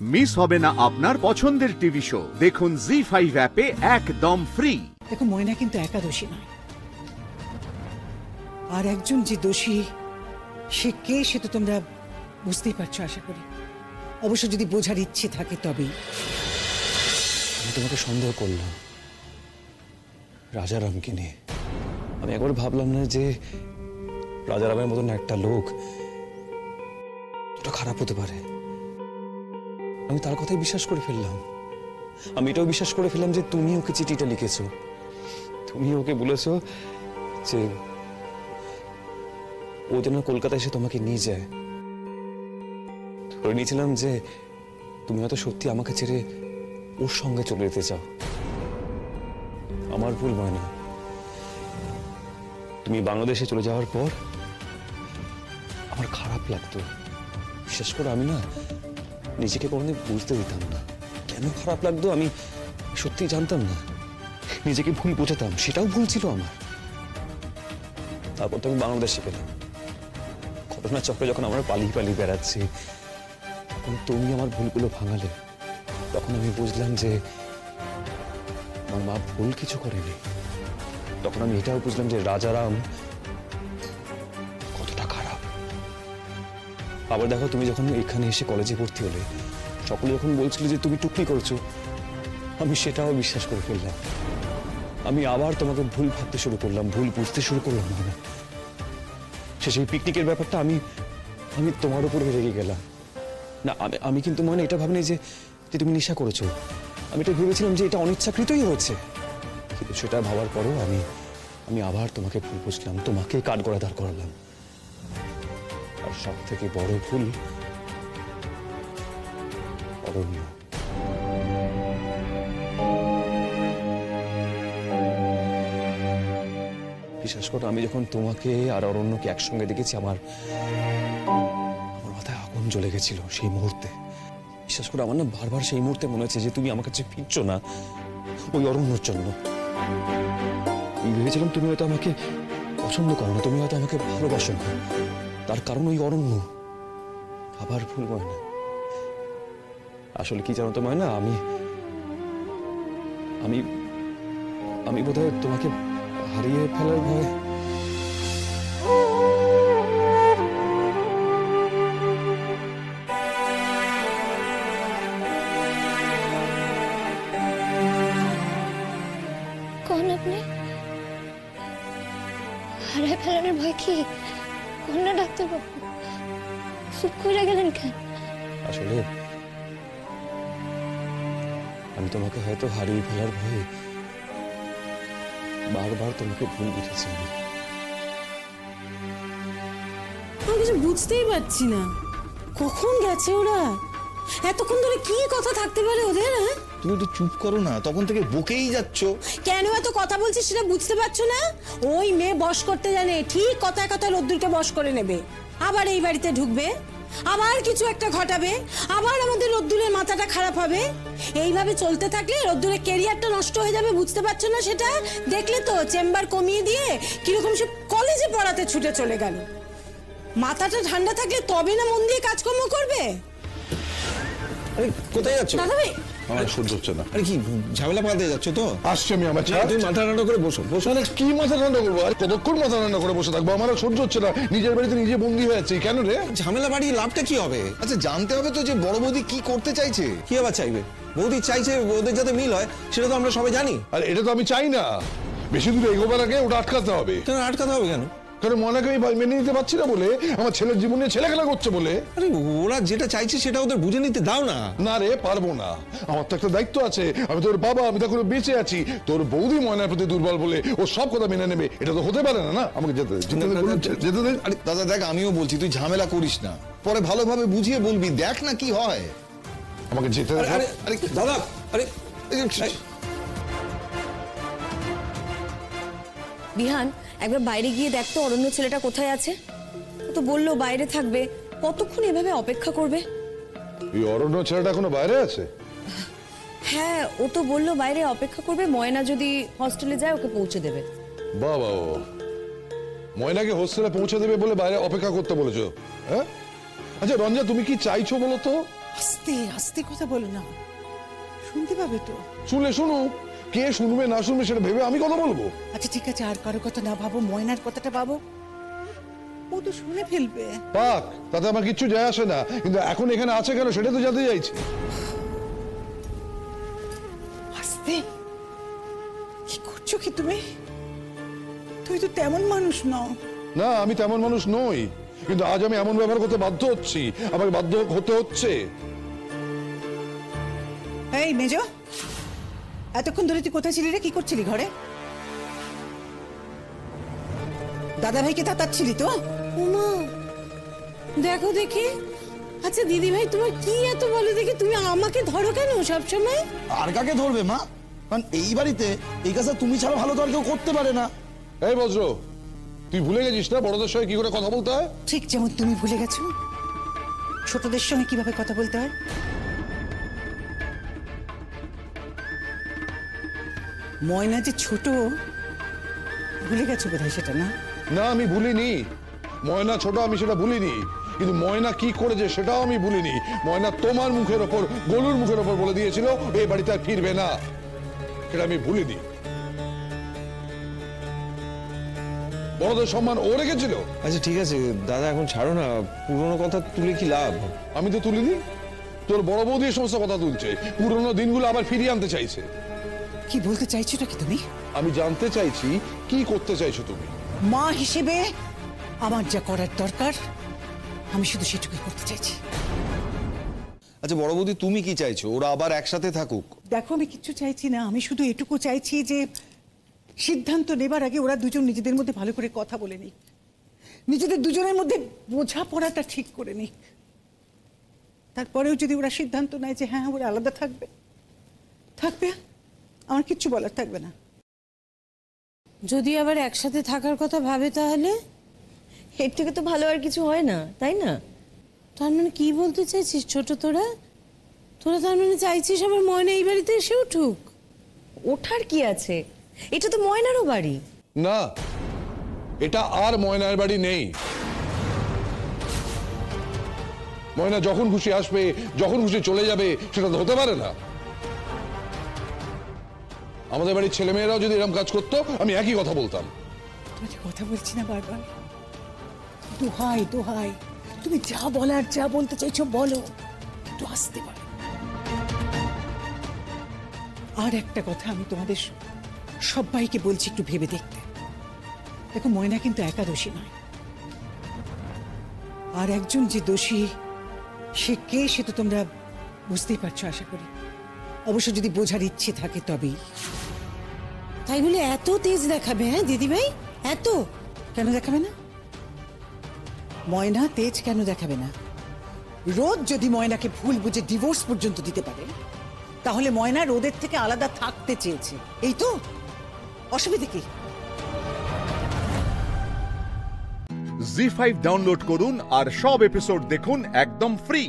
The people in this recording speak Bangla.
মিস হবে না আপনার পছন্দের টিভি শো দেখুন জি5 অ্যাপে একদম ফ্রি। দেখো ময়না কিন্তু একা দোষী নয়, আর একজন যে দোষী সে কে সে তো তোমরা বুঝতেই পারছো আশা করি। অবশ্য যদি বোঝার ইচ্ছে থাকে তবেই। আমি তোমাকে সন্দেহ করলাম রাজারামকে নিয়ে। আমি একবার ভাবলাম না যে রাজারামের মতন একটা লোক খারাপ হতে পারে। আমি তার কথাই বিশ্বাস করে ফেললাম। আমি এটাও বিশ্বাস করে ফেললাম যে তুমি ওকে চিঠিটা লিখেছো, তুমি ওকে বলেছো যে ও যেন কলকাতায় এসে তোমাকে নিয়ে যায়। ধরে নিয়েছিলাম যে তুমি হয়তো সত্যি আমাকে ছেড়ে ওর সঙ্গে চলে যেতে চাও। আমার ভুল হয় না। তুমি বাংলাদেশে চলে যাওয়ার পর আমার খারাপ লাগতো। বিশেষ করে আমি না নিজেকে কোনোদিন বুঝতে দিতাম না কেন খারাপ লাগতো। আমি সত্যি জানতাম না, নিজেকে ভুল বোঝাতাম, সেটাও ভুল ছিল আমার। তারপর তো আমি বাংলাদেশে পেলাম। ঘটনার চক্রে যখন আমরা পালিয়ে পালিয়ে বেড়াচ্ছি, তখন তুমি আমার ভুলগুলো ভাঙালে। তখন আমি বুঝলাম যে আমার মা ভুল কিছু করেনি। তখন আমি এটাও বুঝলাম যে রাজারাম কতটা খারাপ। আবার দেখো, তুমি যখন এখানে এসে কলেজে ভর্তি হলে, সকলে যখন বলছিল যে তুমি টুকলি করছো, আমি সেটাও বিশ্বাস করে ফেললাম। আমি আবার তোমাকে ভুল ভাবতে শুরু করলাম, ভুল বুঝতে শুরু করলাম। না সেই পিকনিকের ব্যাপারটা আমি তোমার উপরে রেগে গেলাম। না আমি কিন্তু মনে এটা ভাবিনি যে তুমি নেশা করেছো। আমি এটা ভেবেছিলাম যে এটা অনিচ্ছাকৃতই হয়েছে। কিন্তু সেটা ভাবার পরেও আমি আবার তোমাকে ভুল বুঝলাম, তোমাকে কাঠগড়ায় দাঁড় করালাম। আর সব থেকে বড় ভুল অরণ্য। বিশ্বাস করো, আমি যখন তোমাকে আর অরণ্যকে একসঙ্গে দেখেছি, আমার মাথায় আগুন জ্বলে গেছিল সেই মুহূর্তে। বিশ্বাস করো, আমার না বারবার সেই মুহূর্তে মনে হচ্ছে যে তুমি আমার কাছে ফিরছো না ওই অরণ্যর জন্য। ভেবেছিলাম তুমি হয়তো আমাকে পছন্দ করো না, তুমি হয়তো আমাকে ভালোবাসো না, তার কারণ ওই অরণ্য। আবার ভুল হয় না। আসলে কি জানো তো ময়না, আমি বোধহয় তোমাকে হারিয়ে ফেলার ভয়। কোন আপনি হারিয়ে ফেলার ভয়? কি কোন না ডাক্তারবাবু, চুপ করে গেলেন কেন? আসলে আমি তোমাকে হয়তো হারিয়ে ফেলার ভয়ে বারবার তোমাকে ভুল বুঝেছি। আমি কিছু বুঝতেই পারছি না, কখন গেছে ওরা? এতক্ষণ ধরে কি কথা থাকতে পারে ওদের? হ্যাঁ, তুমি একটু চুপ করো না, তখন থেকে বকেই যাচ্ছ। কেন এত কথা বলছিস সেটা বুঝতে পারছো না? ওই মেয়ে বশ করতে জানে, ঠিক কথায় কথায় রোদ্দুরকে বশ করে নেবে, আবার এই বাড়িতে ঢুকবে, আবার কিছু একটা ঘটাবে, আবার আমাদের রোদ্দুরের মাথাটা খারাপ হবে। এইভাবে চলতে থাকলে রোদ্দুরের ক্যারিয়ারটা নষ্ট হয়ে যাবে, বুঝতে পারছো না সেটা? দেখলে তো চেম্বার কমিয়ে দিয়ে কিরকম সে কলেজে পড়াতে ছুটে চলে গেল। মাথাটা ঠান্ডা থাকলে তবে না মন দিয়ে কাজকর্ম করবে। আরে কোথায় যাচ্ছ? দাদা ভাই, আমার সহ্য হচ্ছে না। আরে কি ঝামেলা পাকাতে যাচ্ছ তো? আসছে আমি আমার তুমি মাথা ঠান্ডা করে বসো। মানে কি মাথা ঠান্ডা করবো? আর কতক্ষণ মাথা ঠান্ডা করে বসে থাকবো? আমার সহ্য হচ্ছে না। নিজের বাড়িতে নিজে বন্দি হয়ে যাচ্ছি। কেন রে? ঝামেলা বাড়িয়ে লাভটা কি হবে? আচ্ছা, জানতে হবে তো যে বড় বৌদি কি করতে চাইছে। কি আবার চাইবে? বৌদি চাইছে ওদের যাতে মিল হয়, সেটা তো আমরা সবাই জানি। আর এটা তো আমি চাই না। বেশি দূরে এগোবার আগে ওটা আটকাতে হবে। কেন আটকাতে হবে? কেন? কারণ ময়নাকে আমি মেনে নিতে পারছি না বলে, আমার ছেলের জীবনে ছেলেখেলা করছে বলে। আরে ওরা যেটা চাইছে সেটা ওদের বুঝে নিতে দাও না। না রে, পারবো না। আমার তো একটা দায়িত্ব আছে। আমি তোর বাবা, আমি তো এখনো বেঁচে আছি। তোর বৌদি ময়নার প্রতি দুর্বল বলে ও সব কথা মেনে নেবে, এটা তো হতে পারে না। না, আমাকে যেতে দে। আরে দাদা দেখ, আমিও বলছি তুই ঝামেলা করিস না, পরে ভালোভাবে বুঝিয়ে বলবি, দেখ না কি হয়। আমাকে যেতে দে। আরে দাদা, আরে বিহান, একবার বাইরে গিয়ে দেখ তো অরণ্য ছেলেটা কোথায় আছে। ও তো বললো বাইরে থাকবে, কতক্ষণ এভাবে অপেক্ষা করবে? এই অরণ্য ছেলেটা এখনো বাইরে আছে? হ্যাঁ, ও তো বললো বাইরে অপেক্ষা করবে, ময়না যদি হস্টেলে যায় ওকে পৌঁছে দেবে। বাবা, ময়নাকে হোস্টেলে পৌঁছে দেবে বলে বাইরে অপেক্ষা করতে বলেছো? হ্যাঁ, আচ্ছা রঞ্জা, তুমি কি চাইছো বলো তো? আস্তে আস্তে কথা বলো না, শুনতে পাবে তো। শুনলে শুনুক, কে শুনবে না শুনবে সেটা ভেবে আমি কথা বলবো? আচ্ছা ঠিক আছে, আর কারো কথা না ভাবো, ময়নার কথাটা ভাবো। ও তো শুনে ফেলবে। পাক, তাতে আমার কিচ্ছু যায় আসে না, কিন্তু এখন এখানে আছে কেন সেটা তো জানতে চাইছি। আস্তে, কি করছো কি তুমি? তুই তো তেমন মানুষ নও। না, আমি তেমন মানুষ নই, কিন্তু আজ আমি এমন ব্যবহার করতে বাধ্য হচ্ছি, আমাকে বাধ্য হতে হচ্ছে। এই মেজো, এতক্ষণ ধরে তুই কোথায় ছিলি রে? কি করছিলি ঘরে? দাদা ভাইকে তাতাচ্ছিলি তো? উমা, দেখো দেখি। আচ্ছা দিদি ভাই, তোমার কি এত বলো দেখি, তুমি আমাকে ধরো কেন সবসময়? আর কাকে ধরবে মা? কারণ এই বাড়িতে এই কাজটা তুমি ছাড়া ভালো তো আর কেউ করতে পারে না। এই বজ্র, তুই ভুলে গেছিস না বড়দের সঙ্গে কি করে কথা বলতে হয়? ঠিক যেমন তুমি ভুলে গেছো ছোটদের সঙ্গে কিভাবে কথা বলতে হয়। ময়না যে ছোট, ভুলে গেছো বোধহয় সেটা, না? না, আমি ভুলিনি। ময়না ছোট, আমি সেটা ভুলিনি, কিন্তু ময়না কি করেছে সেটাও আমি ভুলিনি। ময়না তোমার মুখের ওপর, গোলুর মুখের ওপর বলে দিয়েছিল এই বাড়িতে আর ফিরবে না, সেটা আমি ভুলিনি। বড়দের সম্মান ও রেখেছিল। আচ্ছা ঠিক আছে দাদা, এখন ছাড়ো না, পুরনো কথা তুলে কি লাভ? আমি তো তুলিনি, তোর বড় বৌদি এই সমস্ত কথা তুলছে, পুরনো দিনগুলো আবার ফিরিয়ে আনতে চাইছে। কি বলতে চাইছো নাকি তুমি? আমি জানতে চাইছি কি করতে চাইছো তুমি। মা হিসেবে আমার যা করার দরকার আমি শুধু সেটুকুই করতে চাইছি। আচ্ছা বড় বৌদি, তুমি কি চাইছো? ওরা আবার একসাথে থাকুক? দেখো, আমি কিচ্ছু চাইছি না, আমি শুধু এটুকু চাইছি যে সিদ্ধান্ত নেবার আগে ওরা দুজন নিজেদের মধ্যে ভালো করে কথা বলে নিক, নিজেদের দুজনের মধ্যে বোঝাপড়াটা ঠিক করে নিক। তারপরেও যদি ওরা সিদ্ধান্ত নেয় যে হ্যাঁ ওরা আলাদা থাকবে, থাকবে, আমার কিচ্ছু বলার থাকবে না। যদি আবার একসাথে থাকার কথা ভাবে তাহলে? এর থেকে তো ভালো আর কিছু হয় না, তাই না? তার মানে কি বলতে চাইছিস ছোট? তোরা তার মানে চাইছিস আবার ময়না এই বাড়িতে এসে উঠুক? ওঠার কি আছে, এটা তো ময়নারও বাড়ি। না, এটা আর ময়নার বাড়ি নেই। ময়না যখন খুশি আসবে, যখন খুশি চলে যাবে, সেটা তো হতে পারে না। আমাদের বাড়ির ছেলেমেয়েরাও যদি এরকম কাজ করতো, আমি একই কথা বলতাম। তোমাকে কথা বলছি না বারবার? দোহাই দোহাই, তুমি যা বলার, যা বলতে চাইছো বলো, একটু আসতে পারো। আর একটা কথা আমি তোমাদের সবাইকে বলছি, একটু ভেবে দেখতে। দেখো, ময়না কিন্তু একা দোষী নয়, আর একজন যে দোষী সে কে সে তো তোমরা বুঝতেই পারছো আশা করি। অবশ্য যদি বোঝার ইচ্ছে থাকে তবেই। তাই বলে এত তেজ দেখাবে? হ্যাঁ দিদি ভাই, এত কেন দেখাবে না? ময়না তেজ কেন দেখাবে না? রোদ যদি ময়নাকে ভুল বুঝে ডিভোর্স পর্যন্ত দিতে পারে, তাহলে ময়না রোদের থেকে আলাদা থাকতে চেয়েছে, এই তো। অসুবিধা কি? জি5 ডাউনলোড করুন আর সব এপিসোড দেখুন একদম ফ্রি।